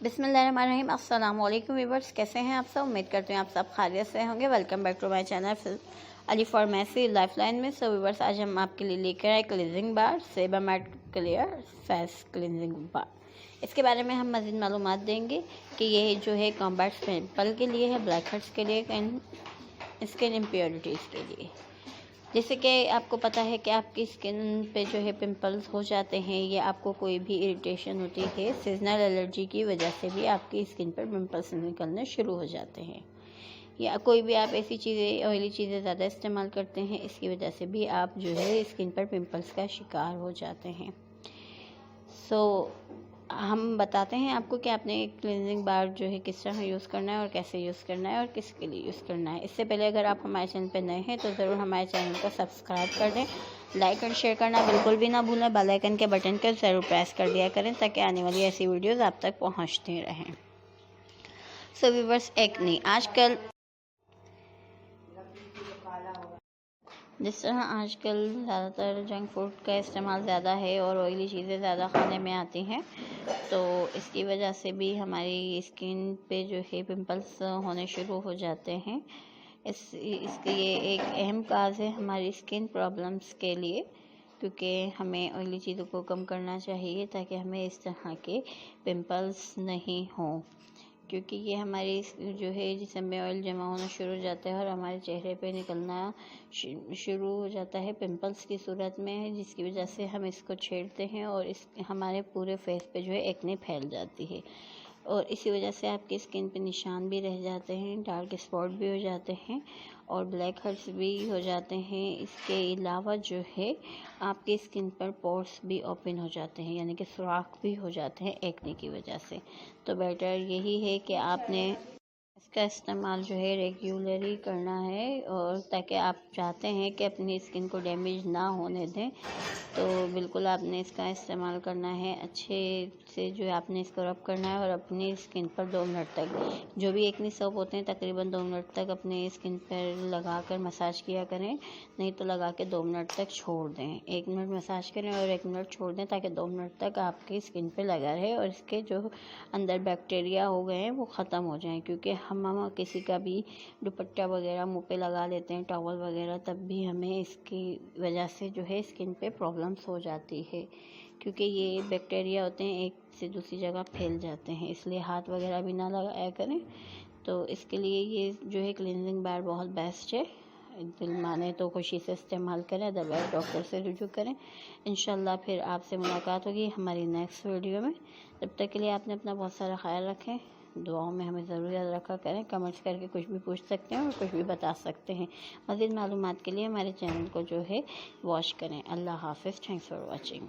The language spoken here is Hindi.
बिस्मिल्लाहिर्रहमानिर्रहीम। अस्सलाम वालेकुम व्यूअर्स, कैसे हैं आप सब? उम्मीद करते हैं आप सब खैरियत से होंगे। Welcome back to my channel Ali pharmacy lifeline में। सो व्यूअर्स, आज हम आपके लिए लेकर आए cleansing bar Sebamed clear face cleansing bar. इसके बारे में हम मज़ीद मालूमात देंगे कि ये जो है कॉम्बैट पिंपल के लिए है, ब्लैक हेड्स के लिए एंड स्किन इम्प्योरिटीज़ के लिए। जैसे कि आपको पता है कि आपकी स्किन पे जो है पिंपल्स हो जाते हैं या आपको कोई भी इरिटेशन होती है, सीजनल एलर्जी की वजह से भी आपकी स्किन पर पिंपल्स निकलने शुरू हो जाते हैं, या कोई भी आप ऐसी चीज़ें ऑयली चीज़ें ज़्यादा इस्तेमाल करते हैं, इसकी वजह से भी आप जो है स्किन पर पिंपल्स का शिकार हो जाते हैं। हम बताते हैं आपको कि आपने क्लींजिंग बार जो है किस तरह यूज़ करना है और कैसे यूज़ करना है और किसके लिए यूज़ करना है। इससे पहले अगर आप हमारे चैनल पर नए हैं तो ज़रूर हमारे चैनल को सब्सक्राइब कर दें, लाइक और शेयर करना बिल्कुल भी ना भूलें। बेल आइकन के बटन को ज़रूर प्रेस कर दिया करें ताकि आने वाली ऐसी वीडियोज़ आप तक पहुँचती रहें। सो व्यूअर्स, एक्ने आजकल जिस तरह आजकल ज़्यादातर जंक फूड का इस्तेमाल ज़्यादा है और ऑयली चीज़ें ज़्यादा खाने में आती हैं, तो इसकी वजह से भी हमारी स्किन पे जो है पिंपल्स होने शुरू हो जाते हैं। इसके ये एक अहम काज है हमारी स्किन प्रॉब्लम्स के लिए, क्योंकि हमें ऑयली चीज़ों को कम करना चाहिए ताकि हमें इस तरह के पिंपल्स नहीं हों। क्योंकि ये हमारी जो है जिस्म में ऑयल जमा होना शुरू हो जाता है और हमारे चेहरे पे निकलना शुरू हो जाता है पिंपल्स की सूरत में, जिसकी वजह से हम इसको छेड़ते हैं और हमारे पूरे फेस पे जो है एक्ने फैल जाती है और इसी वजह से आपकी स्किन पे निशान भी रह जाते हैं, डार्क स्पॉट भी हो जाते हैं और ब्लैक हेड्स भी हो जाते हैं। इसके अलावा जो है आपकी स्किन पर पोर्स भी ओपन हो जाते हैं, यानी कि सुराख भी हो जाते हैं एक्ने की वजह से। तो बेटर यही है कि आपने इसका इस्तेमाल जो है रेगुलरली करना है, और ताकि आप चाहते हैं कि अपनी स्किन को डैमेज ना होने दें तो बिल्कुल आपने इसका इस्तेमाल करना है। अच्छे से जो है आपने इसको रब करना है और अपनी स्किन पर 2 मिनट तक, जो भी एक्ने सोप होते हैं तकरीबन 2 मिनट तक अपने स्किन पर लगा कर मसाज किया करें, नहीं तो लगा के 2 मिनट तक छोड़ दें। 1 मिनट मसाज करें और 1 मिनट छोड़ दें ताकि 2 मिनट तक आपकी स्किन पर लगा रहे और इसके जो अंदर बैक्टीरिया हो गए हैं वो ख़त्म हो जाएं। क्योंकि हम किसी का भी दुपट्टा वगैरह मुंह पे लगा लेते हैं, टॉवल वगैरह, तब भी हमें इसकी वजह से जो है स्किन पे प्रॉब्लम्स हो जाती है, क्योंकि ये बैक्टीरिया होते हैं एक से दूसरी जगह फैल जाते हैं, इसलिए हाथ वगैरह भी ना लगाया करें। तो इसके लिए ये जो है क्लींजिंग बार बहुत बेस्ट है। दिल माने तो खुशी से इस्तेमाल करें, अदरवाइज डॉक्टर से रुजू करें। इंशाल्लाह फिर आपसे मुलाकात होगी हमारी नेक्स्ट वीडियो में। तब तक के लिए आपने अपना बहुत सारा ख्याल रखें, दुआओं में हमें ज़रूर याद रखा करें। कमेंट्स करके कुछ भी पूछ सकते हैं और कुछ भी बता सकते हैं। मज़ीद मालूमात के लिए हमारे चैनल को जो है वॉच करें। अल्लाह हाफ़िज़। Thanks for watching.